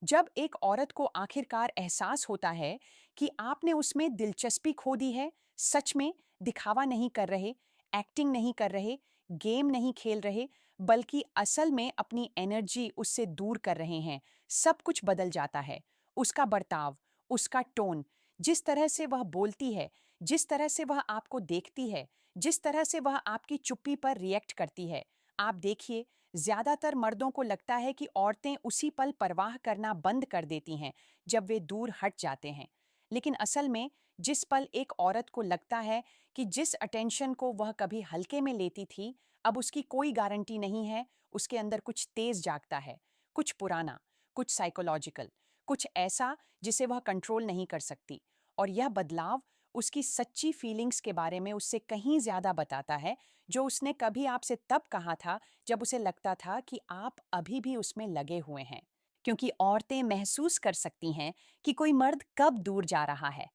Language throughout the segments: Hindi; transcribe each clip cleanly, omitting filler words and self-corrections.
जब एक औरत को आखिरकार एहसास होता है कि आपने उसमें दिलचस्पी खो दी है, सच में दिखावा नहीं कर रहे, एक्टिंग नहीं कर रहे, गेम नहीं खेल रहे, बल्कि असल में अपनी एनर्जी उससे दूर कर रहे हैं, सब कुछ बदल जाता है। उसका बर्ताव, उसका टोन, जिस तरह से वह बोलती है, जिस तरह से वह आपको देखती है, जिस तरह से वह आपकी चुप्पी पर रिएक्ट करती है। आप देखिए, ज्यादातर मर्दों को लगता है कि औरतें उसी पल परवाह करना बंद कर देती हैं जब वे दूर हट जाते हैं। लेकिन असल में जिस पल एक औरत को लगता है कि जिस अटेंशन को वह कभी हल्के में लेती थी, अब उसकी कोई गारंटी नहीं है, उसके अंदर कुछ तेज जागता है, कुछ पुराना, कुछ साइकोलॉजिकल, कुछ ऐसा जिसे वह कंट्रोल नहीं कर सकती। और यह बदलाव उसकी सच्ची फीलिंग्स के बारे में उससे कहीं ज्यादा बताता है, जो उसने कभी आपसे तब कहा था जब उसे लगता था कि आप अभी भी उसमें लगे हुए हैं। क्योंकि औरतें महसूस कर सकती हैं कि कोई मर्द कब दूर जा रहा है।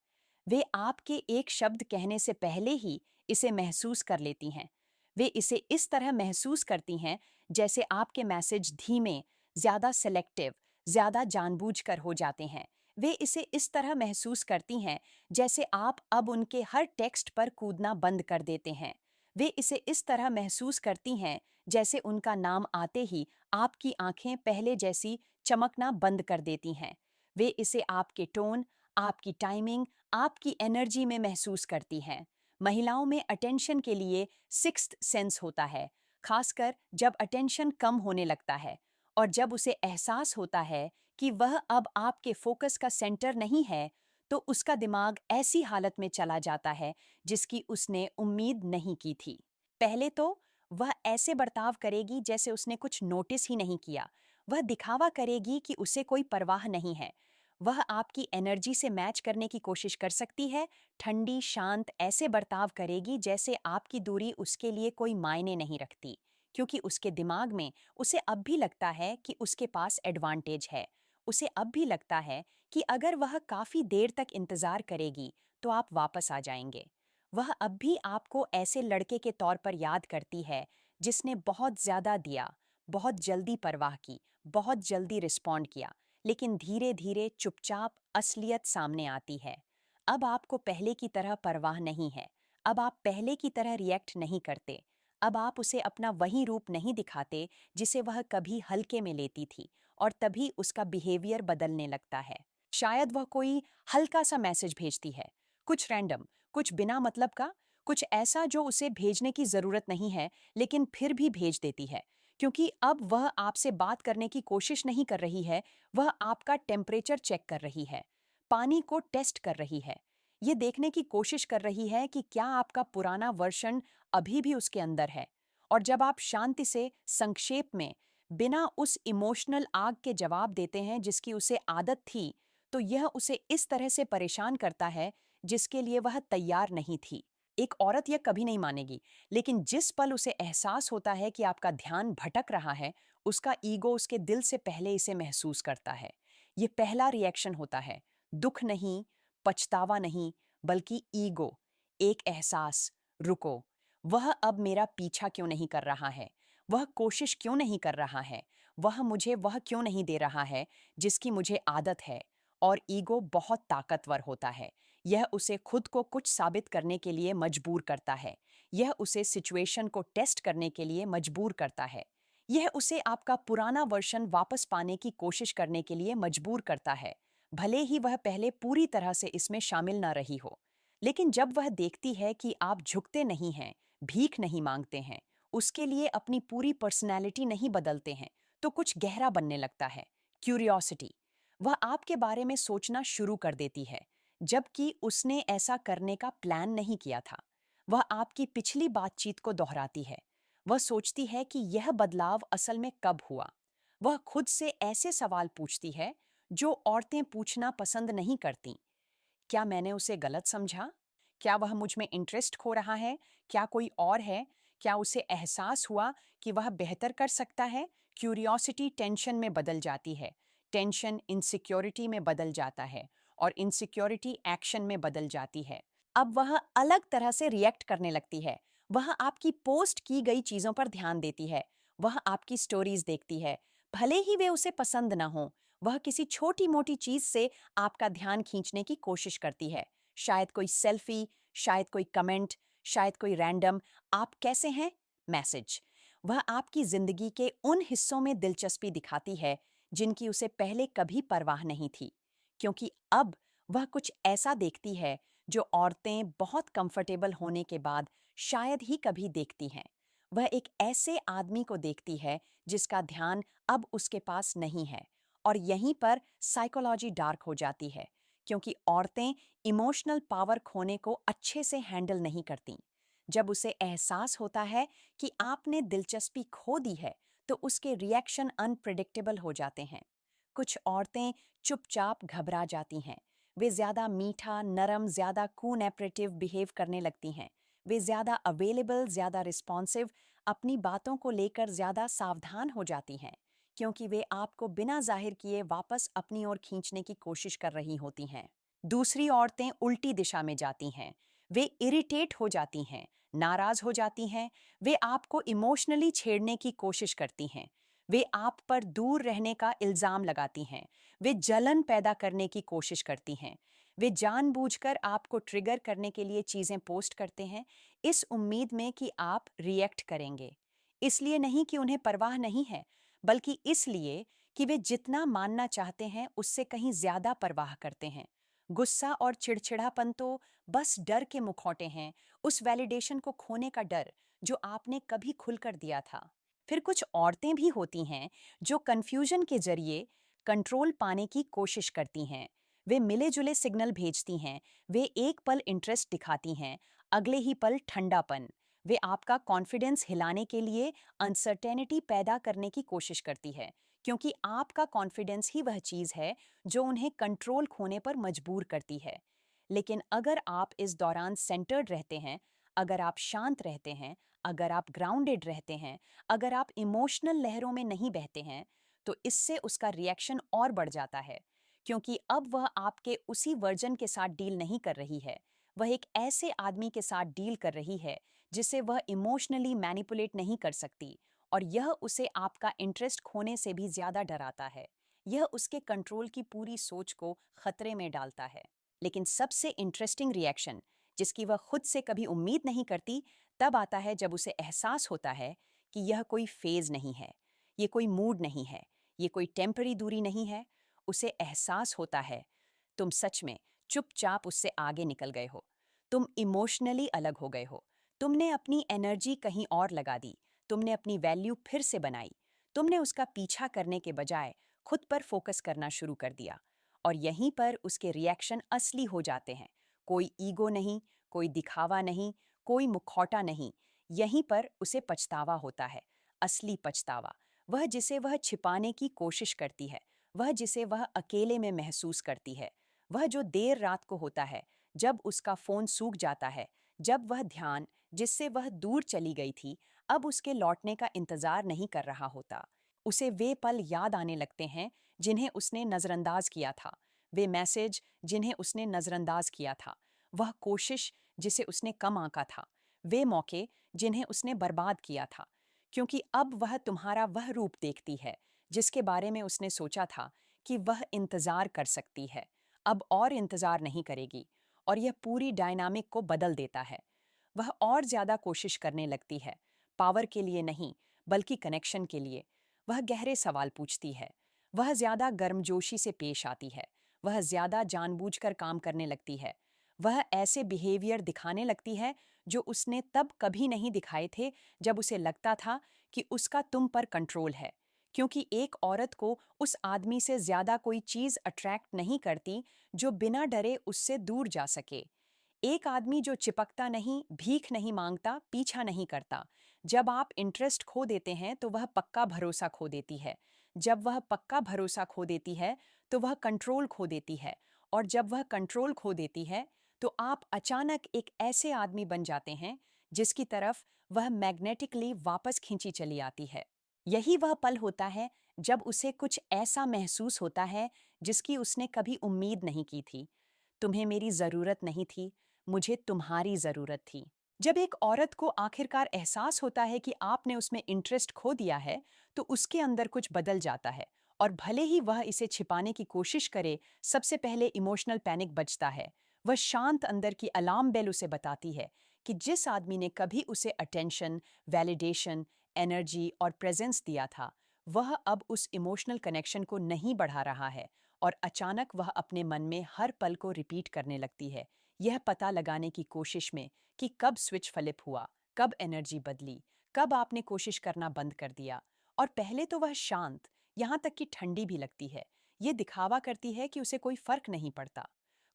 वे आपके एक शब्द कहने से पहले ही इसे महसूस कर लेती हैं। वे इसे इस तरह महसूस करती हैं जैसे आपके मैसेज धीमे, ज्यादा सेलेक्टिव, ज्यादा जानबूझकर हो जाते हैं। वे इसे इस तरह महसूस करती हैं जैसे आप अब उनके हर टेक्स्ट पर कूदना बंद कर देते हैं। वे इसे इस तरह महसूस करती हैं जैसे उनका नाम आते ही आपकी आंखें पहले जैसी चमकना बंद कर देती हैं। वे इसे आपके टोन, आपकी टाइमिंग, आपकी एनर्जी में महसूस करती हैं। महिलाओं में अटेंशन के लिए सिक्स्थ सेंस होता है, खासकर जब अटेंशन कम होने लगता है और जब उसे एहसास होता है कि वह अब आपके फोकस का सेंटर नहीं है, तो उसका दिमाग ऐसी हालत में चला जाता है जिसकी उसने उम्मीद नहीं की थी। पहले तो वह ऐसे बर्ताव करेगी जैसे उसने कुछ नोटिस ही नहीं किया। वह दिखावा करेगी कि उसे कोई परवाह नहीं है। वह आपकी एनर्जी से मैच करने की कोशिश कर सकती है, ठंडी, शांत ऐसे बर्ताव करेगी जैसे आपकी दूरी उसके लिए कोई मायने नहीं रखती, क्योंकि उसके दिमाग में उसे अब भी लगता है कि उसके पास एडवांटेज है। उसे अब भी लगता है कि अगर वह काफी देर तक इंतजार करेगी तो आप वापस आ जाएंगे। वह अब भी आपको ऐसे लड़के के तौर पर याद करती है जिसने बहुत ज्यादा दिया, बहुत जल्दी परवाह की, बहुत जल्दी रिस्पॉन्ड किया, लेकिन धीरे धीरे चुपचाप असलियत सामने आती है। अब आपको पहले की तरह परवाह नहीं है। अब आप पहले की तरह रिएक्ट नहीं करते। अब आप उसे अपना वही रूप नहीं दिखाते जिसे वह कभी हल्के में लेती थी, और तभी उसका बिहेवियर बदलने लगता है। शायद वह कोई हल्का सा मैसेज भेजती है, कुछ रैंडम, कुछ बिना मतलब का, कुछ ऐसा जो उसे भेजने की जरूरत नहीं है, लेकिन फिर भी भेज देती है, क्योंकि अब वह आपसे बात करने की कोशिश नहीं कर रही है, वह आपका टेम्परेचर चेक कर रही है, पानी को टेस्ट कर रही है, ये देखने की कोशिश कर रही है कि क्या आपका पुराना वर्षन अभी भी उसके अंदर है। और जब आप शांति से, संक्षेप में, बिना उस इमोशनल आग के जवाब देते हैं जिसकी उसे आदत थी, तो यह उसे इस तरह से परेशान करता है जिसके लिए वह तैयार नहीं थी। एक औरत यह कभी नहीं मानेगी, लेकिन जिस पल उसे एहसास होता है कि आपका ध्यान भटक रहा है, उसका ईगो उसके दिल से पहले इसे महसूस करता है। ये पहला रिएक्शन होता है, दुख नहीं, पछतावा नहीं, बल्कि ईगो, एक एहसास, रुको, वह अब मेरा पीछा क्यों नहीं कर रहा है, वह कोशिश क्यों नहीं कर रहा है, वह मुझे वह क्यों नहीं दे रहा है जिसकी मुझे आदत है। और ईगो बहुत ताकतवर होता है। यह उसे खुद को कुछ साबित करने के लिए मजबूर करता है। यह उसे सिचुएशन को टेस्ट करने के लिए मजबूर करता है। यह उसे आपका पुराना वर्जन वापस पाने की कोशिश करने के लिए मजबूर करता है, भले ही वह पहले पूरी तरह से इसमें शामिल न रही हो। लेकिन जब वह देखती है कि आप झुकते नहीं हैं, भीख नहीं मांगते हैं, उसके लिए अपनी पूरी पर्सनैलिटी नहीं बदलते हैं, तो कुछ गहरा बनने लगता है। क्यूरियोसिटी, वह आपके बारे में सोचना शुरू कर देती है, जबकि उसने ऐसा करने का प्लान नहीं किया था। वह आपकी पिछली बातचीत को दोहराती है। वह सोचती है कि यह बदलाव असल में कब हुआ। वह खुद से ऐसे सवाल पूछती है जो औरतें पूछना पसंद नहीं करती। क्या मैंने उसे गलत समझा? क्या वह मुझ में इंटरेस्ट खो रहा है? क्या कोई और है? क्या उसे एहसास हुआ कि वह बेहतर कर सकता है? क्यूरियोसिटी टेंशन में बदल जाती है, टेंशन इनसिक्योरिटी में बदल जाता है, और इनसिक्योरिटी एक्शन में बदल जाती है। अब वह अलग तरह से रिएक्ट करने लगती है। वह आपकी पोस्ट की गई चीज़ों पर ध्यान देती है। वह आपकी स्टोरीज देखती है, भले ही वे उसे पसंद ना हो। वह किसी छोटी मोटी चीज से आपका ध्यान खींचने की कोशिश करती है। शायद कोई सेल्फी, शायद कोई कमेंट, शायद कोई रैंडम "आप कैसे हैं?" मैसेज। वह आपकी जिंदगी के उन हिस्सों में दिलचस्पी दिखाती है जिनकी उसे पहले कभी परवाह नहीं थी, क्योंकि अब वह कुछ ऐसा देखती है जो औरतें बहुत कंफर्टेबल होने के बाद शायद ही कभी देखती हैं। वह एक ऐसे आदमी को देखती है जिसका ध्यान अब उसके पास नहीं है। और यहीं पर साइकोलॉजी डार्क हो जाती है, क्योंकि औरतें इमोशनल पावर खोने को अच्छे से हैंडल नहीं करती। जब उसे एहसास होता है कि आपने दिलचस्पी खो दी है, तो उसके रिएक्शन अनप्रिडिक्टेबल हो जाते हैं। कुछ औरतें चुपचाप घबरा जाती हैं। वे ज्यादा मीठा, नरम, ज्यादा कूनैपरेटिव बिहेव करने लगती हैं। वे ज्यादा अवेलेबल, ज्यादा रिस्पॉन्सिव, अपनी बातों को लेकर ज्यादा सावधान हो जाती हैं, क्योंकि वे आपको बिना जाहिर किए वापस अपनी ओर खींचने की कोशिश कर रही होती हैं। दूसरी औरतें उल्टी दिशा में जाती हैं। वे इरिटेट हो जाती हैं, नाराज हो जाती हैं। वे आपको इमोशनली छेड़ने की कोशिश करती हैं। वे आप पर दूर रहने का इल्जाम लगाती हैं। वे जलन पैदा करने की कोशिश करती हैं। वे जानबूझकर आपको ट्रिगर करने के लिए चीजें पोस्ट करते हैं, इस उम्मीद में कि आप रिएक्ट करेंगे। इसलिए नहीं कि उन्हें परवाह नहीं है, बल्कि इसलिए कि वे जितना मानना चाहते हैं उससे कहीं ज्यादा परवाह करते हैं। गुस्सा और चिड़चिड़ापन तो बस डर के मुखौटे हैं, उस वैलिडेशन को खोने का डर जो आपने कभी खुलकर दिया था। फिर कुछ औरतें भी होती हैं जो कंफ्यूजन के जरिए कंट्रोल पाने की कोशिश करती हैं। वे मिले जुले सिग्नल भेजती हैं। वे एक पल इंटरेस्ट दिखाती हैं, अगले ही पल ठंडापन। वे आपका कॉन्फिडेंस हिलाने के लिए अनसर्टेनिटी पैदा करने की कोशिश करती है, क्योंकि आपका कॉन्फिडेंस ही वह चीज है जो उन्हें कंट्रोल खोने पर मजबूर करती है। लेकिन अगर आप इस दौरान सेंटर्ड रहते हैं, अगर आप शांत रहते हैं, अगर आप ग्राउंडेड रहते हैं, अगर आप इमोशनल लहरों में नहीं बहते हैं, तो इससे उसका रिएक्शन और बढ़ जाता है, क्योंकि अब वह आपके उसी वर्जन के साथ डील नहीं कर रही है। वह एक ऐसे आदमी के साथ डील कर रही है जिसे वह इमोशनली मैनिपुलेट नहीं कर सकती, और यह उसे आपका इंटरेस्ट खोने से भी ज्यादा डराता है। यह उसके कंट्रोल की पूरी सोच को खतरे में डालता है। लेकिन सबसे इंटरेस्टिंग रिएक्शन, जिसकी वह खुद से कभी उम्मीद नहीं करती, तब आता है जब उसे एहसास होता है कि यह कोई फेज नहीं है, ये कोई मूड नहीं है, ये कोई टेम्पररी दूरी नहीं है। उसे एहसास होता है तुम सच में चुपचाप उससे आगे निकल गए हो। तुम इमोशनली अलग हो गए हो। तुमने अपनी एनर्जी कहीं और लगा दी। तुमने अपनी वैल्यू फिर से बनाई। तुमने उसका पीछा करने के बजाय खुद पर फोकस करना शुरू कर दिया। और यहीं पर उसके रिएक्शन असली हो जाते हैं। कोई ईगो नहीं, कोई दिखावा नहीं, कोई मुखौटा नहीं। यहीं पर उसे पछतावा होता है, असली पछतावा। वह जिसे वह छिपाने की कोशिश करती है, वह जिसे वह अकेले में महसूस करती है, वह जो देर रात को होता है, जब उसका फोन सूख जाता है, जब वह ध्यान जिससे वह दूर चली गई थी अब उसके लौटने का इंतजार नहीं कर रहा होता। उसे वे पल याद आने लगते हैं जिन्हें उसने नजरअंदाज किया था, वे मैसेज जिन्हें उसने नजरअंदाज किया था, वह कोशिश जिसे उसने कम आंका था, वे मौके जिन्हें उसने बर्बाद किया था। क्योंकि अब वह तुम्हारा वह रूप देखती है जिसके बारे में उसने सोचा था कि वह इंतजार कर सकती है, अब और इंतजार नहीं करेगी। और यह पूरी डायनामिक को बदल देता है। वह और ज्यादा कोशिश करने लगती है, पावर के लिए नहीं, बल्कि कनेक्शन के लिए। वह गहरे सवाल पूछती है। वह ज्यादा गर्मजोशी से पेश आती है। वह ज्यादा जानबूझकर काम करने लगती है। वह ऐसे बिहेवियर दिखाने लगती है जो उसने तब कभी नहीं दिखाए थे, जब उसे लगता था कि उसका तुम पर कंट्रोल है। क्योंकि एक औरत को उस आदमी से ज्यादा कोई चीज अट्रैक्ट नहीं करती जो बिना डरे उससे दूर जा सके। एक आदमी जो चिपकता नहीं, भीख नहीं मांगता, पीछा नहीं करता। जब आप इंटरेस्ट खो देते हैं तो वह पक्का भरोसा खो देती है। जब वह पक्का भरोसा खो देती है तो वह कंट्रोल खो देती है। और जब वह कंट्रोल खो देती है तो आप अचानक एक ऐसे आदमी बन जाते हैं जिसकी तरफ वह मैग्नेटिकली वापस खींची चली आती है। यही वह पल होता है जब उसे कुछ ऐसा महसूस होता है जिसकी उसने कभी उम्मीद नहीं की थी। तुम्हें मेरी जरूरत नहीं थी, मुझे तुम्हारी जरूरत थी। जब एक औरत को आखिरकार एहसास होता है कि आपने उसमें इंटरेस्ट खो दिया है, तो उसके अंदर कुछ बदल जाता है। और भले ही वह इसे छिपाने की कोशिश करे, सबसे पहले इमोशनल पैनिक बजता है। वह शांत अंदर की अलार्म बेल उसे बताती है कि जिस आदमी ने कभी उसे अटेंशन, वैलिडेशन, एनर्जी और प्रेजेंस दिया था, वह अब उस इमोशनल कनेक्शन को नहीं बढ़ा रहा है। और अचानक वह अपने मन में हर पल को रिपीट करने लगती है, यह पता लगाने की कोशिश में कि कब स्विच फ्लिप हुआ, कब एनर्जी बदली, कब आपने कोशिश करना बंद कर दिया। और पहले तो वह शांत, यहाँ तक कि ठंडी भी लगती है। ये दिखावा करती है कि उसे कोई फर्क नहीं पड़ता।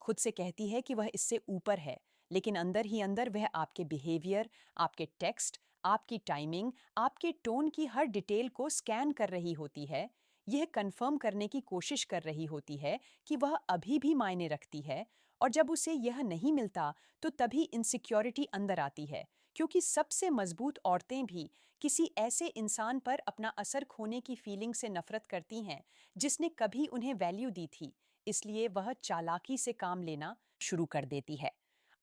खुद से कहती है कि वह इससे ऊपर है, लेकिन अंदर ही अंदर वह आपके बिहेवियर, आपके टेक्स्ट, आपकी टाइमिंग, आपके टोन की हर डिटेल को स्कैन कर रही होती है। यह कंफर्म करने की कोशिश कर रही होती है कि वह अभी भी मायने रखती है। और जब उसे यह नहीं मिलता, तो तभी इनसिक्योरिटी अंदर आती है, क्योंकि सबसे मजबूत औरतें भी किसी ऐसे इंसान पर अपना असर खोने की फीलिंग से नफरत करती हैं जिसने कभी उन्हें वैल्यू दी थी। इसलिए वह चालाकी से काम लेना शुरू कर देती है।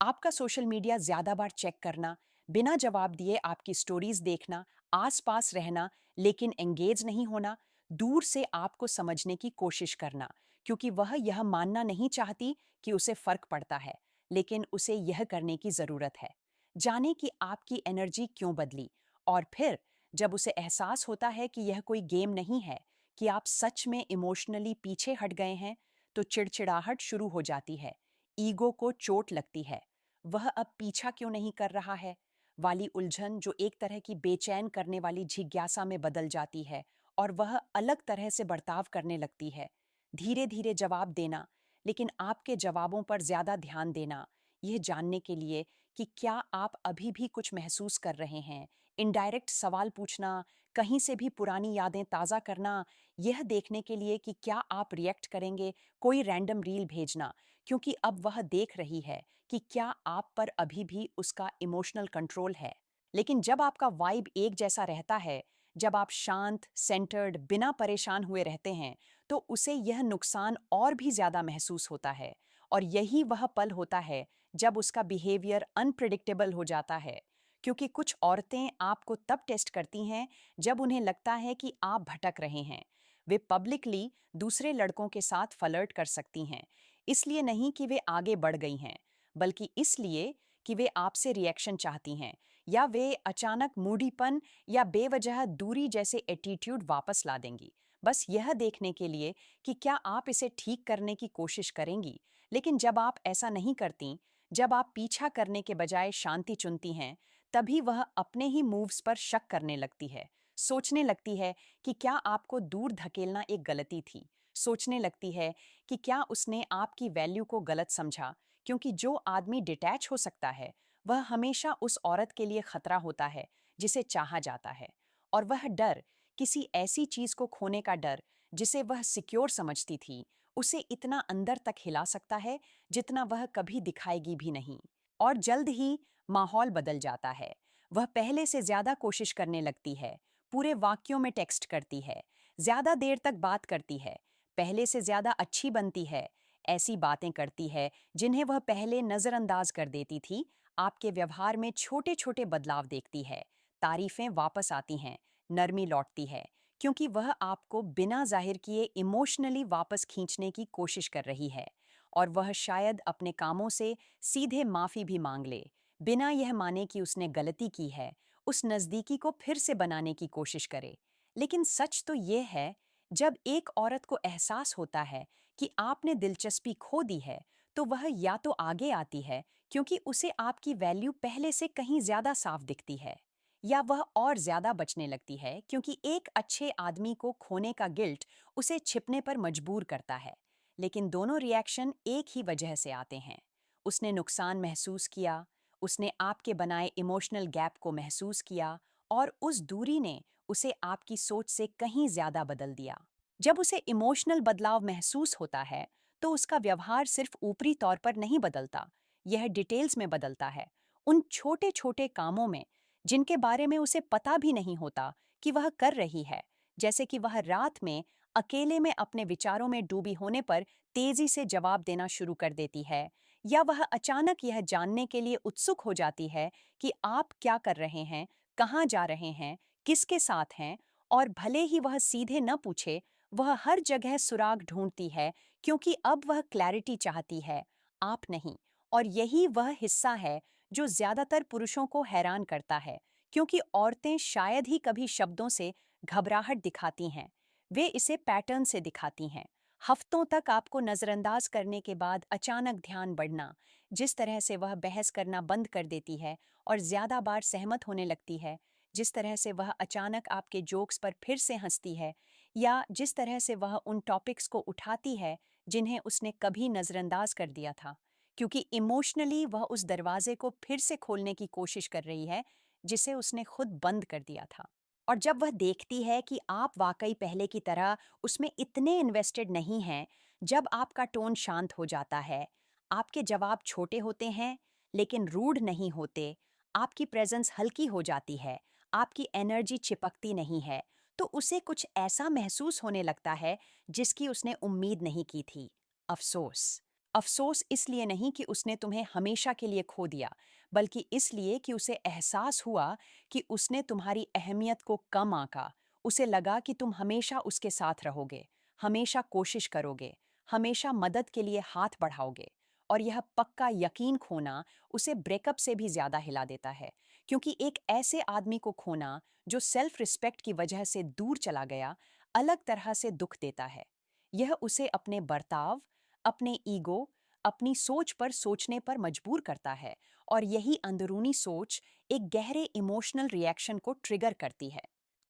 आपका सोशल मीडिया ज्यादा बार चेक करना, बिना जवाब दिए आपकी स्टोरीज देखना, आसपास रहना लेकिन एंगेज नहीं होना, दूर से आपको समझने की कोशिश करना, क्योंकि वह यह मानना नहीं चाहती कि उसे फर्क पड़ता है, लेकिन उसे यह करने की जरूरत है। जाने कि आपकी एनर्जी क्यों बदली। और फिर जब उसे एहसास होता है कि यह कोई गेम नहीं है, कि आप सच में इमोशनली पीछे हट गए हैं, तो चिड़चिड़ाहट शुरू हो जाती है। ईगो को चोट लगती है। वह अब पीछा क्यों नहीं कर रहा है वाली उलझन, जो एक तरह की बेचैन करने वाली जिज्ञासा में बदल जाती है, और वह अलग तरह से बर्ताव करने लगती है। धीरे धीरे जवाब देना, लेकिन आपके जवाबों पर ज्यादा ध्यान देना, यह जानने के लिए कि क्या आप अभी भी कुछ महसूस कर रहे हैं। इनडायरेक्ट सवाल पूछना, कहीं से भी पुरानी यादें ताज़ा करना, यह देखने के लिए कि क्या आप रिएक्ट करेंगे। कोई रैंडम रील भेजना, क्योंकि अब वह देख रही है कि क्या आप पर अभी भी उसका इमोशनल कंट्रोल है। लेकिन जब आपका वाइब एक जैसा रहता है, जब आप शांत, सेंटर्ड, बिना परेशान हुए रहते हैं, तो उसे यह नुकसान और भी ज्यादा महसूस होता है। और यही वह पल होता है जब उसका बिहेवियर अनप्रिडिक्टेबल हो जाता है। क्योंकि कुछ औरतें आपको तब टेस्ट करती हैं जब उन्हें लगता है कि आप भटक रहे हैं। वे पब्लिकली दूसरे लड़कों के साथ फ्लर्ट कर सकती हैं, इसलिए नहीं कि वे आगे बढ़ गई हैं, बल्कि इसलिए कि वे आपसे रिएक्शन चाहती हैं, या वे अचानक मूडीपन या बेवजह दूरी जैसे एटीट्यूड वापस ला देंगी, बस यह देखने के लिए कि क्या आप इसे ठीक करने की कोशिश करेंगी। लेकिन जब आप ऐसा नहीं करती, जब आप पीछा करने के बजाय शांति चुनती हैं, तभी वह अपने ही मूव्स पर शक करने लगती है। सोचने लगती है कि क्या आपको दूर धकेलना एक गलती थी। सोचने लगती है कि क्या उसने आपकी वैल्यू को गलत समझा, क्योंकि जो आदमी डिटैच हो सकता है, वह हमेशा उस औरत के लिए खतरा होता है जिसे चाहा जाता है। और वह डर, किसी ऐसी चीज को खोने का डर जिसे वह सिक्योर समझती थी, उसे इतना अंदर तक हिला सकता है जितना वह कभी दिखाएगी भी नहीं। और जल्द ही माहौल बदल जाता है। वह पहले से ज्यादा कोशिश करने लगती है, पूरे वाक्यों में टेक्स्ट करती है, ज्यादा देर तक बात करती है, पहले से ज्यादा अच्छी बनती है, ऐसी बातें करती है जिन्हें वह पहले नजरअंदाज कर देती थी। आपके व्यवहार में छोटे छोटे बदलाव देखती है, तारीफें वापस आती हैं, नरमी लौटती है, क्योंकि वह आपको बिना जाहिर किए इमोशनली वापस खींचने की कोशिश कर रही है। और वह शायद अपने कामों से सीधे माफी भी मांग ले, बिना यह माने कि उसने गलती की है, उस नजदीकी को फिर से बनाने की कोशिश करे। लेकिन सच तो यह है, जब एक औरत को एहसास होता है कि आपने दिलचस्पी खो दी है, तो वह या तो आगे आती है क्योंकि उसे आपकी वैल्यू पहले से कहीं ज्यादा साफ दिखती है, या वह और ज्यादा बचने लगती है क्योंकि एक अच्छे आदमी को खोने का गिल्ट उसे छिपने पर मजबूर करता है। लेकिन दोनों रिएक्शन एक ही वजह से आते हैं। उसने नुकसान महसूस किया, उसने आपके बनाए इमोशनल गैप को महसूस किया, और उस दूरी ने उसे आपकी सोच से कहीं ज्यादा बदल दिया। जब उसे इमोशनल बदलाव महसूस होता है, तो उसका व्यवहार सिर्फ ऊपरी तौर पर नहीं बदलता, यह डिटेल्स में बदलता है। उन छोटे छोटे कामों में जिनके बारे में उसे पता भी नहीं होता कि वह कर रही है, जैसे कि वह रात में अकेले में अपने विचारों में डूबी होने पर तेजी से जवाब देना शुरू कर देती है, या वह अचानक यह जानने के लिए उत्सुक हो जाती है कि आप क्या कर रहे हैं, कहाँ जा रहे हैं, किसके साथ हैं। और भले ही वह सीधे न पूछे, वह हर जगह सुराग ढूंढती है क्योंकि अब वह क्लैरिटी चाहती है, आप नहीं। और यही वह हिस्सा है जो ज्यादातर पुरुषों को हैरान करता है, क्योंकि औरतें शायद ही कभी शब्दों से घबराहट दिखाती हैं, वे इसे पैटर्न से दिखाती हैं। हफ्तों तक आपको नज़रअंदाज करने के बाद अचानक ध्यान बढ़ना, जिस तरह से वह बहस करना बंद कर देती है और ज़्यादा बार सहमत होने लगती है, जिस तरह से वह अचानक आपके जोक्स पर फिर से हंसती है, या जिस तरह से वह उन टॉपिक्स को उठाती है जिन्हें उसने कभी नज़रअंदाज कर दिया था, क्योंकि इमोशनली वह उस दरवाजे को फिर से खोलने की कोशिश कर रही है जिसे उसने खुद बंद कर दिया था। और जब वह देखती है कि आप वाकई पहले की तरह उसमें इतने इन्वेस्टेड नहीं हैं, जब आपका टोन शांत हो जाता है, आपके जवाब छोटे होते हैं लेकिन रूड नहीं होते, आपकी प्रेजेंस हल्की हो जाती है, आपकी एनर्जी चिपकती नहीं है, तो उसे कुछ ऐसा महसूस होने लगता है जिसकी उसने उम्मीद नहीं की थी। अफसोस। अफसोस इसलिए नहीं कि उसने तुम्हें हमेशा के लिए खो दिया, बल्कि इसलिए कि उसे एहसास हुआ कि उसने तुम्हारी अहमियत को कम आंका। उसे लगा कि तुम हमेशा उसके साथ रहोगे, हमेशा कोशिश करोगे, हमेशा मदद के लिए हाथ बढ़ाओगे। और यह पक्का यकीन खोना उसे ब्रेकअप से भी ज्यादा हिला देता है, क्योंकि एक ऐसे आदमी को खोना जो सेल्फ रिस्पेक्ट की वजह से दूर चला गया, अलग तरह से दुख देता है। यह उसे अपने बर्ताव, अपने ईगो, अपनी सोच पर सोचने पर मजबूर करता है, और यही अंदरूनी सोच एक गहरे इमोशनल रिएक्शन को ट्रिगर करती है।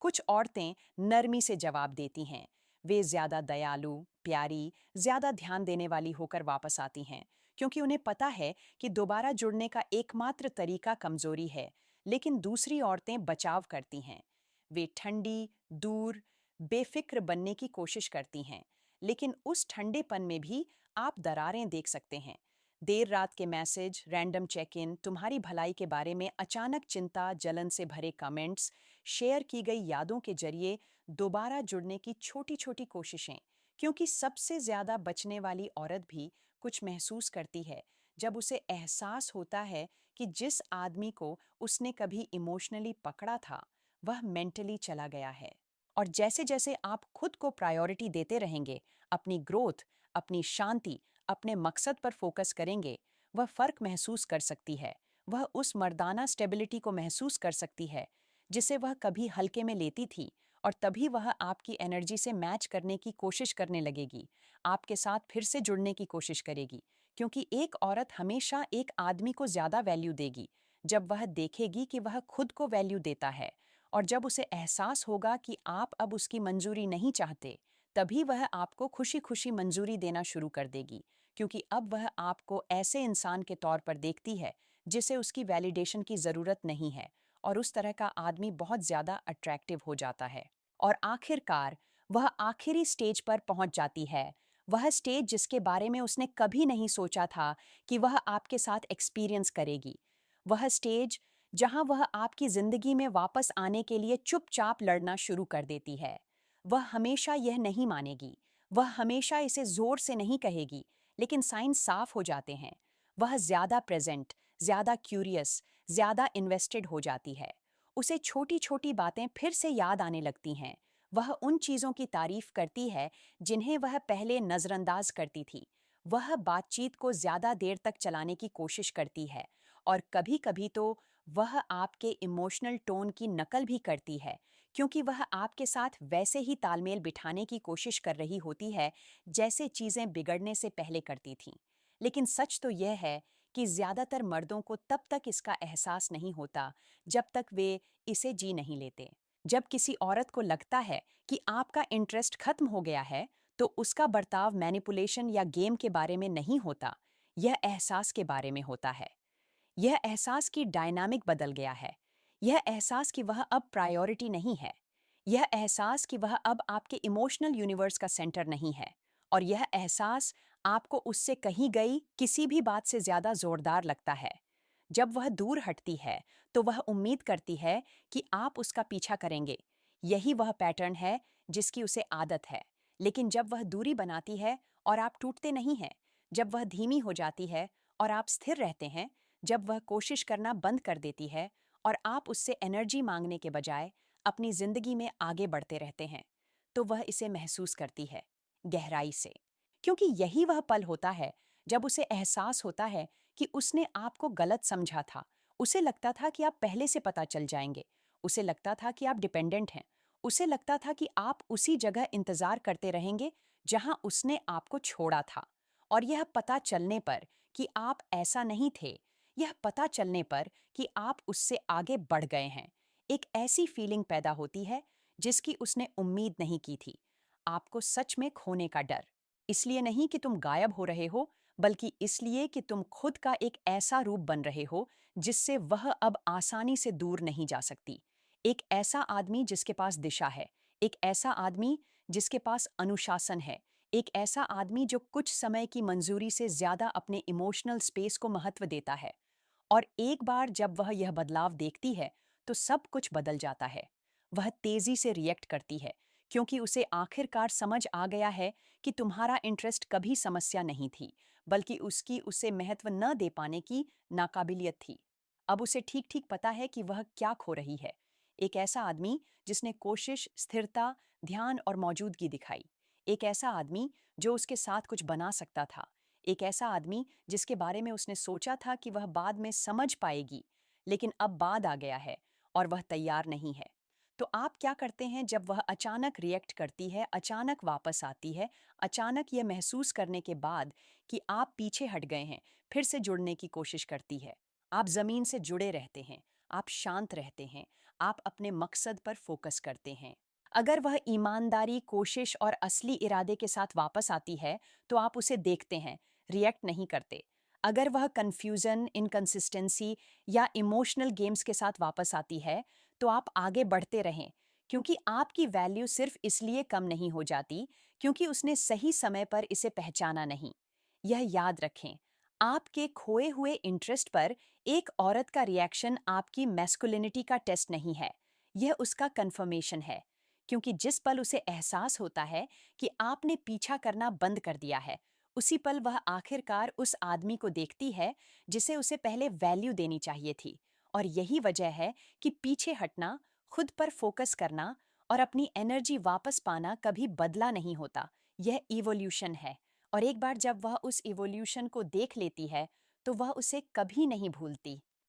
कुछ औरतें नरमी से जवाब देती हैं, वे ज्यादा दयालु, प्यारी, ज्यादा ध्यान देने वाली होकर वापस आती हैं, क्योंकि उन्हें पता है कि दोबारा जुड़ने का एकमात्र तरीका कमजोरी है। लेकिन दूसरी औरतें बचाव करती हैं, वे ठंडी, दूर, बेफिक्र बनने की कोशिश करती हैं, लेकिन उस ठंडेपन में भी आप दरारें देख सकते हैं। देर रात के मैसेज, रैंडम चेक इन, तुम्हारी भलाई के बारे में अचानक चिंता, जलन से भरे कमेंट्स, शेयर की गई यादों के जरिए दोबारा जुड़ने की छोटी छोटी कोशिशें। क्योंकि सबसे ज्यादा बचने वाली औरत भी कुछ महसूस करती है जब उसे एहसास होता है कि जिस आदमी को उसने कभी इमोशनली पकड़ा था, वह मेंटली चला गया है। और जैसे जैसे आप खुद को प्रायोरिटी देते रहेंगे, अपनी ग्रोथ, अपनी शांति, अपने मकसद पर फोकस करेंगे, वह फर्क महसूस कर सकती है। वह उस मर्दाना स्टेबिलिटी को महसूस कर सकती है जिसे वह कभी हल्के में लेती थी, और तभी वह आपकी एनर्जी से मैच करने की कोशिश करने लगेगी, आपके साथ फिर से जुड़ने की कोशिश करेगी। क्योंकि एक औरत हमेशा एक आदमी को ज्यादा वैल्यू देगी जब वह देखेगी कि वह खुद को वैल्यू देता है, और जब उसे एहसास होगा कि आप अब उसकी मंजूरी नहीं चाहते, तभी वह आपको खुशी खुशी मंजूरी देना शुरू कर देगी, क्योंकि अब वह आपको ऐसे इंसान के तौर पर देखती है जिसे उसकी वैलिडेशन की ज़रूरत नहीं है, और उस तरह का आदमी बहुत ज़्यादा अट्रैक्टिव हो जाता है। और आखिरकार वह आखिरी स्टेज पर पहुंच जाती है, वह स्टेज जिसके बारे में उसने कभी नहीं सोचा था कि वह आपके साथ एक्सपीरियंस करेगी। वह स्टेज जहां वह आपकी जिंदगी में वापस आने के लिए चुपचाप लड़ना शुरू कर देती है। वह हमेशा यह नहीं मानेगी, वह हमेशा इसे जोर से नहीं कहेगी, लेकिन साइन साफ हो जाते हैं। वह ज्यादा प्रेजेंट, ज्यादा क्यूरियस, ज्यादा इन्वेस्टेड हो जाती है। उसे छोटी छोटी बातें फिर से याद आने लगती हैं। वह उन चीजों की तारीफ करती है जिन्हें वह पहले नजरअंदाज करती थी। वह बातचीत को ज्यादा देर तक चलाने की कोशिश करती है, और कभी कभी तो वह आपके इमोशनल टोन की नकल भी करती है, क्योंकि वह आपके साथ वैसे ही तालमेल बिठाने की कोशिश कर रही होती है जैसे चीजें बिगड़ने से पहले करती थीं। लेकिन सच तो यह है कि ज्यादातर मर्दों को तब तक इसका एहसास नहीं होता जब तक वे इसे जी नहीं लेते। जब किसी औरत को लगता है कि आपका इंटरेस्ट खत्म हो गया है, तो उसका बर्ताव मैनिपुलेशन या गेम के बारे में नहीं होता, यह एहसास के बारे में होता है। यह एहसास कि डायनामिक बदल गया है। यह एहसास कि वह अब प्रायोरिटी नहीं है। यह एहसास कि वह अब आपके इमोशनल यूनिवर्स का सेंटर नहीं है। और यह एहसास आपको उससे कही गई किसी भी बात से ज्यादा जोरदार लगता है। जब वह दूर हटती है, तो वह उम्मीद करती है कि आप उसका पीछा करेंगे। यही वह पैटर्न है जिसकी उसे आदत है। लेकिन जब वह दूरी बनाती है और आप टूटते नहीं हैं, जब वह धीमी हो जाती है और आप स्थिर रहते हैं, जब वह कोशिश करना बंद कर देती है और आप उससे एनर्जी मांगने के बजाय अपनी जिंदगी में आगे बढ़ते रहते हैं, तो वह इसे महसूस करती है, गहराई से। क्योंकि यही वह पल होता है जब उसे एहसास होता है कि उसने आपको गलत समझा था। उसे लगता था कि आप पहले से पता चल जाएंगे। उसे लगता था कि आप डिपेंडेंट हैं। उसे लगता था कि आप उसी जगह इंतजार करते रहेंगे जहां उसने आपको छोड़ा था। और यह पता चलने पर कि आप ऐसा नहीं थे, यह पता चलने पर कि आप उससे आगे बढ़ गए हैं, एक ऐसी फीलिंग पैदा होती है जिसकी उसने उम्मीद नहीं की थी। आपको सच में खोने का डर। इसलिए नहीं कि तुम गायब हो रहे हो, बल्कि इसलिए कि तुम खुद का एक ऐसा रूप बन रहे हो जिससे वह अब आसानी से दूर नहीं जा सकती। एक ऐसा आदमी जिसके पास दिशा है, एक ऐसा आदमी जिसके पास अनुशासन है, एक ऐसा आदमी जो कुछ समय की मंजूरी से ज्यादा अपने इमोशनल स्पेस को महत्व देता है। और एक बार जब वह यह बदलाव देखती है, तो सब कुछ बदल जाता है। वह तेजी से रिएक्ट करती है, क्योंकि उसे आखिरकार समझ आ गया है कि तुम्हारा इंटरेस्ट कभी समस्या नहीं थी, बल्कि उसकी उसे महत्व न दे पाने की नाकाबिलियत थी। अब उसे ठीक ठीक पता है कि वह क्या खो रही है। एक ऐसा आदमी जिसने कोशिश, स्थिरता, ध्यान और मौजूदगी दिखाई। एक ऐसा आदमी जो उसके साथ कुछ बना सकता था। एक ऐसा आदमी जिसके बारे में उसने सोचा था कि वह बाद में समझ पाएगी, लेकिन अब बाद आ गया है और वह तैयार नहीं है। तो आप क्या करते हैं जब वह अचानक रिएक्ट करती है, अचानक वापस आती है, अचानक यह महसूस करने के बाद कि आप पीछे हट गए हैं, फिर से जुड़ने की कोशिश करती है। आप जमीन से जुड़े रहते हैं, आप शांत रहते हैं, आप अपने मकसद पर फोकस करते हैं। अगर वह ईमानदारी, कोशिश और असली इरादे के साथ वापस आती है, तो आप उसे देखते हैं, रिएक्ट नहीं करते। अगर वह कंफ्यूजन, इनकंसिस्टेंसी या इमोशनल गेम्स के साथ वापस आती है, तो आप आगे बढ़ते रहें, क्योंकि आपकी वैल्यू सिर्फ इसलिए कम नहीं हो जाती क्योंकि उसने सही समय पर इसे पहचाना नहीं। यह याद रखें, आपके खोए हुए इंटरेस्ट पर एक औरत का रिएक्शन आपकी मैस्कुलिनिटी का टेस्ट नहीं है, यह उसका कंफर्मेशन है। क्योंकि जिस पल उसे एहसास होता है कि आपने पीछा करना बंद कर दिया है, उसी पल वह आखिरकार उस आदमी को देखती है जिसे उसे पहले वैल्यू देनी चाहिए थी। और यही वजह है कि पीछे हटना, खुद पर फोकस करना और अपनी एनर्जी वापस पाना कभी बदला नहीं होता। यह इवोल्यूशन है। और एक बार जब वह उस इवोल्यूशन को देख लेती है, तो वह उसे कभी नहीं भूलती।